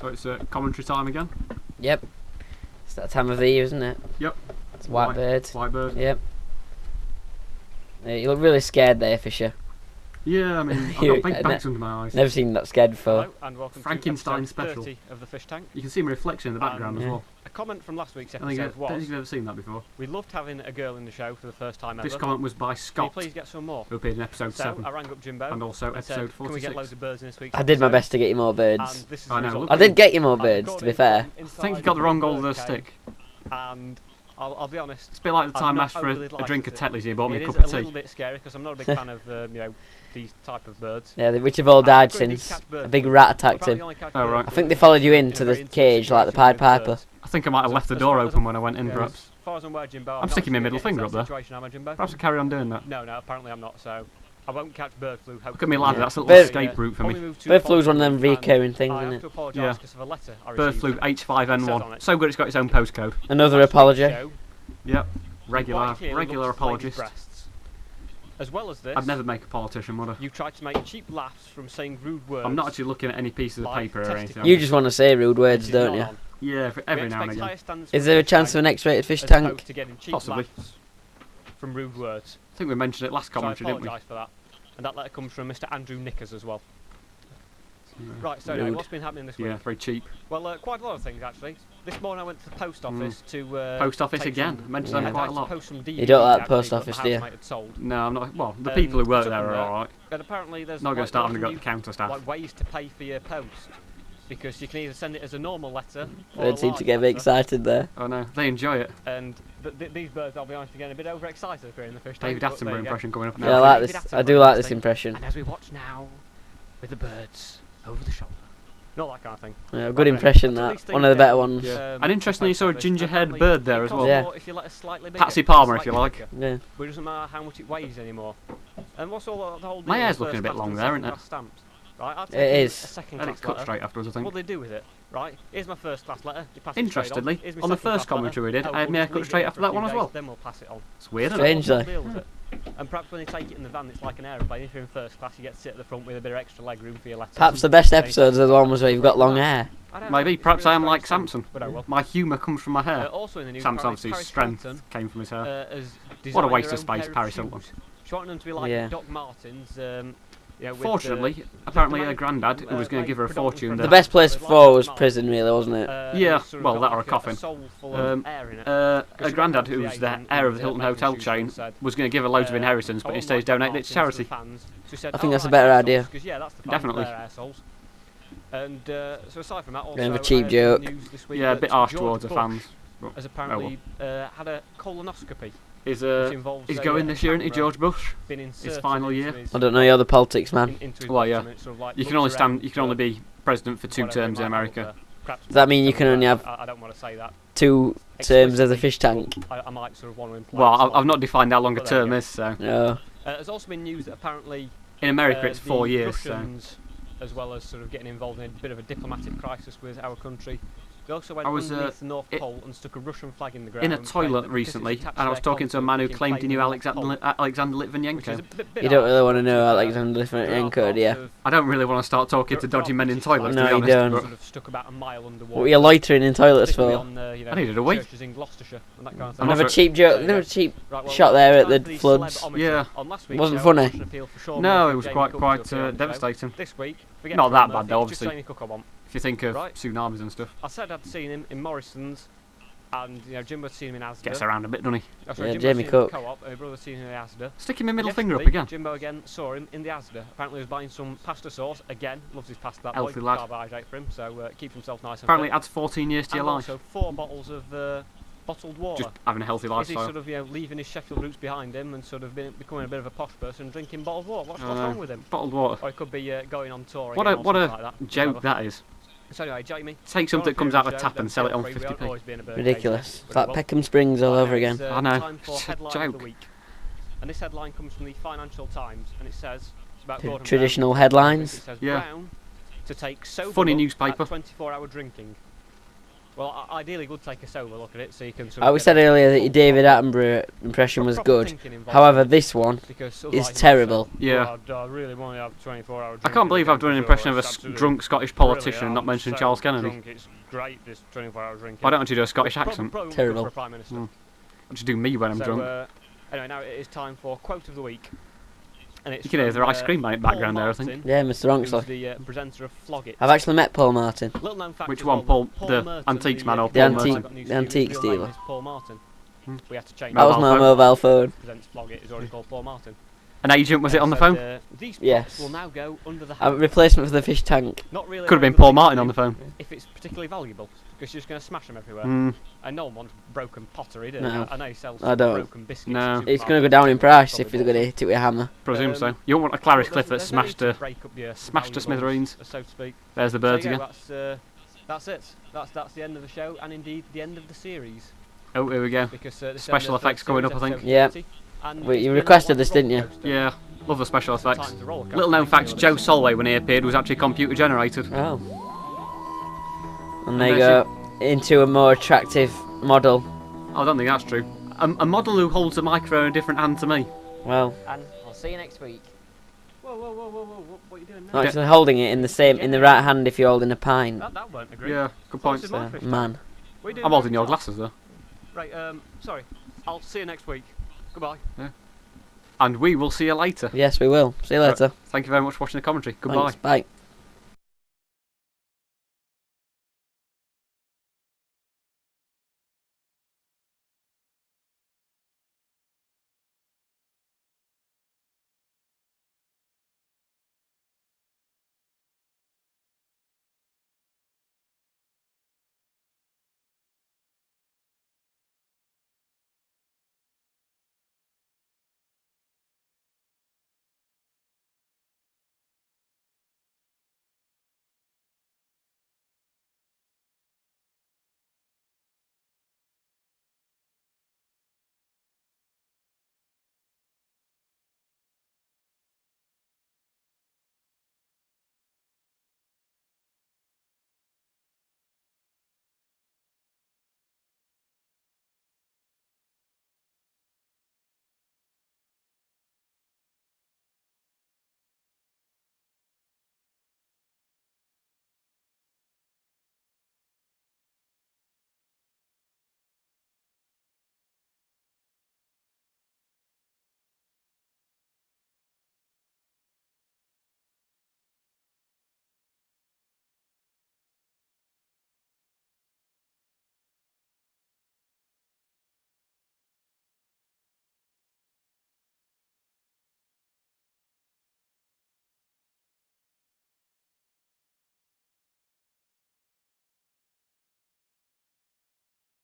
So it's commentary time again? Yep. It's that time of the year, isn't it? Yep. It's white bird. White bird. Yep. You look really scared there, Fisher. Yeah, I mean, I've got big bags under my eyes. Never seen that scared before. Hello and welcome Frankenstein to special. 30 of the Fish Tank. You can see my reflection in the background as well. A comment from last week's I episode don't think was, you've ever seen that before. we loved having a girl in the show for the first time ever. This comment was by Can you Scott, please get some more? who appeared in episode So 7. I rang up Jimbo And also and episode said, 46. Can we get loads of birds in this week's I did my episode? best to get you more birds. And this is I the know, result. look I did get you more I'm birds, to be recording fair. I think you got the wrong old stick. And I'll be honest. It's a bit like the I'm time I not asked for overly a drink of delighted. Tetley's and you bought me It a is cup of a little tea. bit scary because I'm not a big fan of these type of birds. Yeah, which have all died Couldn't since catch birds. a big rat attacked Apparently him. only catch Oh, birds right. I think they followed you in into a the very cage like the situation Pied with Piper. birds. I think I might have left the door open when I went in, perhaps. As far as I'm aware, Jimbo, I'm sticking my not middle gonna finger get up there. into that situation, am I, Jimbo? Perhaps I carry on doing that. No, apparently I'm not. So I won't catch bird flu. Look at me ladder, Yeah. that's a little Bird- escape route for me. Bird flu's one of them recurring things, I isn't have it? to apologise Yeah. because of a letter I Bird received. flu It says on H5N1. it. So good it's got its own postcode. Another Last week's apology. show, Yep. quite Regular clearly regular looked at ladies' apologist. breasts. As well as this, I'd never make a politician, would I? you tried to make cheap laughs from saying rude words. I'm not actually looking at any pieces of Like paper or anything. testicles. You just want to say rude This words, is don't not you? on. Yeah, for every We now and expect again. higher standards Is from there a Fish chance of Tank an X-rated fish as tank? opposed to getting cheap Possibly. laughs from rude words. I think we mentioned it last So I commentary, didn't we? apologise for that. And that letter comes from Mr. Andrew Knickers as well. Yeah. Right, so anyway, Rude. what's been happening this week? Yeah, very cheap. Well, quite a lot of things actually. This morning I went to the post office to Post office take again. some- Mentioned them them I quite a had to lot. post some You don't like DVDs the post actually office, that do the you? housemate had sold. No, I'm not. Well, the people who work took there them are there. alright. And apparently there's Not going to like start lots having to of go to the counter staff. like ways to pay for your post. Because you can either send it as a normal letter or Birds a seem large to get a bit letter. excited there. Oh no, they enjoy it. And these birds, I'll be honest, are getting a bit overexcited if they're in the fish tank. David but there Attenborough you go. impression coming up Yeah, I now. like David this. Attenborough I do like thing. this impression. And as we watch now, with the birds over the shoulder. Not that kind of thing. Yeah, good impression But that. these One of the things better get, ones. Yeah. And interestingly, you post saw a office, ginger-haired apparently bird there it as costs well. Yeah. more if you let it slightly bigger, Patsy Palmer, if slightly you like. bigger. Yeah. But it doesn't matter how much it weighs anymore. And what's all the whole deal My with hair's looking a first bit class long and there, isn't second it? class stamps? Right, I'll take It a is. second And class it cut letter. straight afterwards, I What think. do they do with it? Right, here's my first class letter. You pass it straight Interestingly, Here's my on the second first class letter. commentary we did, Oh, I had we'll my hair just cut leave straight it after for a that one few as days, well. Then we'll pass it on. It's weird, isn't it? Strange. What's though. the deal with it? And perhaps when you take it in the van, it's like an aeroplane. If you're in first class, you get to sit at the front with a bit of extra leg room for your letters. Perhaps the best episodes are the ones where you've got long hair. I don't know, Maybe, it's perhaps really I am strange like thing, Samson. But oh well. My humour comes from my hair. Also in the news, Sam's apparently obviously Paris strength Hilton, came from his hair. has What a designed waste their of own space, pair of Paris shoes. Hilton. She wanted them to be like Yeah. Doc Martens. You know, with, Fortunately, apparently her like, granddad, who was going to give her a fortune The there. best place for was prison, really, wasn't it? Yeah, sort of well, got that or a like coffin. soul full of Um, air in it. Her 'Cause she granddad, went who to was the the agent heir of in the Hilton Maple Hotel Shoes chain, and said, was going to give her loads of I inheritance, but want instead my he's donated it Martens to for the charity. fans. She said, I think "Oh, that's a right, better assholes," idea. 'cause, yeah, that's the fans, Definitely. they're assholes. And so aside from that, also, Bit of a cheap I heard joke. news this week Yeah, a that bit harsh George towards the Bush fans. has apparently had a colonoscopy, Is which involves he's a, going this year, isn't he, camera George Bush? being inserted final into year. his- I don't know, you're the politics man. into his Well, yeah. bottom, and it sort of like You can looks only stand. around You can only for be president for 2 whatever it terms in might America. look, perhaps Does that mean you can only have I don't want to say that. 2 terms as a fish tank? I might sort of want to imply. Well, slightly. I've not defined how long a But there you term go. is, so No. There's also been news that apparently in America it's 4 the years. So Russians, as well as sort of getting involved in a bit of a diplomatic crisis with our country, they also went I was, underneath the North it- Pole and stuck a Russian flag in the ground. in a saying toilet that because recently, it's attached and I was their talking to a man who conflict, claimed it he can knew claim the North Pole, Alexander which is Litvinenko. a bit You don't harsh, really want to know but, Alexander there are Litvinenko, do you? parts of I don't really want to start talking to dodgy men in toilets, No, to be you honest. don't. but sort of stuck about a mile underwater. What were you loitering in toilets particularly for? on, you know, I needed a wee. churches in Gloucestershire and that kind of thing. I'm not Another sure- cheap joke, another cheap Right, well, shot there it's at time the for the floods. Celebometer. Yeah. On last week's Wasn't show, funny. I watched an appeal for Shaun No, Murphy it was and quite Jamie Cook to appear on the show. devastating. This week, forget Not Shaun that bad, Murphy, though, just obviously. Jamie Cook I want. If you think of Right. tsunamis and stuff, I said I'd seen him in Morrison's, and you know Jimbo had seen him in Asda. gets around a bit, doesn't he? Oh, sorry, Yeah, Jimbo Jamie seen him in Cook. Co-op, and my brother seen him in Asda. Sticking my middle finger up Yesterday, again. Jimbo again saw him in the Asda. Apparently he was buying some pasta sauce. Again, loves his pasta. That Healthy boy, lad. carbohydrate for him, so keeps himself nice and Apparently, it fit. adds 14 years to your And life. also 4 bottles of bottled water. Just having a healthy Is he lifestyle. sort of leaving his Sheffield roots behind him and sort of becoming a bit of a posh person and drinking bottled water? What's wrong with him? Bottled water. Or he could be going on tour. What again a or what something a like that. joke Whatever. that is. So anyway, Jamie. Take something that comes out of a tap and sell it on 50p. Ridiculous. It's like Peckham Springs all over again. I know. Time for It's a headline of the joke. week. And this headline comes from the Financial Times, and it says it's about Gordon Traditional Brown. It headlines. says Yeah. Brown to take sober Funny look newspaper. at 24-hour drinking. Well, ideally, would take a sober look at it so you can. We said earlier that your David Attenborough impression was good. However, this one is terrible. Yeah. I really want to have 24-hour. I can't believe I've done an impression of a drunk Scottish politician and not mentioned Charles Kennedy. It's great, this 24-hour drinking. Why don't you do a Scottish accent? Terrible. For a Prime Minister. Why don't you do me when I'm drunk? Anyway, now it is time for quote of the week. And it's You can hear the ice cream man in the background there, I think. Yeah, Mr. Who's Wrongsley. the presenter of Flog It. I've actually met Paul Martin. Little known fact Which as one, well, Paul? The Merton, antiques man or The Paul antique- Merton? the antique His real name dealer. is Paul Martin. We had to change That was my mobile phone. Presents Flog It is already called Paul Martin. An agent, was it on the Said, phone? These Yes. plots will now go under the A hammer. replacement for the fish tank. Not really Could have been a very Paul good Martin thing on the phone. if it's particularly valuable, because you're just going to smash them everywhere. Mm. And no one wants broken pottery, do No. I know he sells I don't. broken biscuits. No. in It's going to supermarkets, go down in price probably if you're going to bought hit it with a hammer. Presume so. Um, You don't want a Clarice them. Cliff that's There's no need smashed to to break up your smashed to valuables, smithereens. so to speak. There's the So birds yeah, again. that's it. That's the end of the show, and indeed the end of the series. Oh, here we go. Because this Special end of effects coming up, I series think. Yeah. episode 30, and Wait, it's you been requested like this, a didn't you? roller coaster. Yeah, love the special effects. Times a roller coaster, Little known fact, feeling Joe it. Solway, when he appeared, was actually computer generated. Oh. And there you there's go. Into a more attractive model. I don't think that's true. A model who holds a microphone in a different hand to me. Well, And I'll see you next week. Whoa, whoa, whoa, whoa, whoa! What are you doing now? not actually holding it in the right hand if you're holding a pint. That weren't agreed. Yeah, good Thought point. this was my So, fish man. tank. What are you doing I'm now? holding your glasses though. Right, sorry. I'll see you next week. Goodbye. And we will see you later. Yes, we will. See you later. Thank you very much for watching the commentary. Goodbye. Thanks. Bye.